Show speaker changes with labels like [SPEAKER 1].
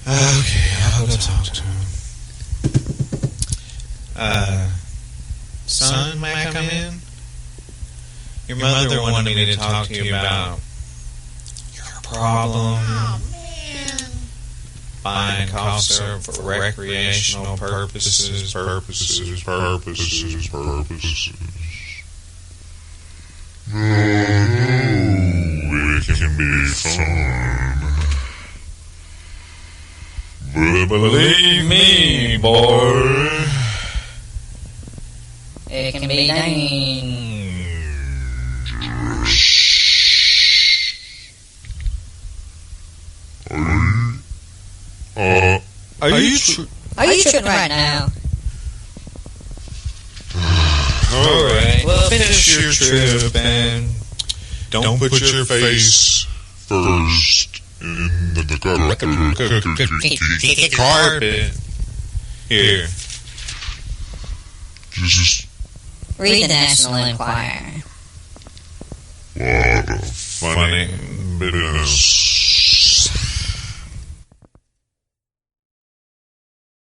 [SPEAKER 1] Okay, I'll go talk to him. Son, may I come in? Your mother wanted me to talk to you about your problem.
[SPEAKER 2] Oh, man.
[SPEAKER 1] Buying cough syrup for recreational purposes.
[SPEAKER 3] Oh, it can be fun. But believe me, boy,
[SPEAKER 2] It can be dangerous.
[SPEAKER 1] Are you
[SPEAKER 2] tripping right now?
[SPEAKER 1] Alright,
[SPEAKER 2] Well,
[SPEAKER 1] finish your trip and don't put your face
[SPEAKER 3] first in the
[SPEAKER 1] carpet. Here.
[SPEAKER 3] Just
[SPEAKER 2] Read the National Enquirer.
[SPEAKER 3] what a funny business.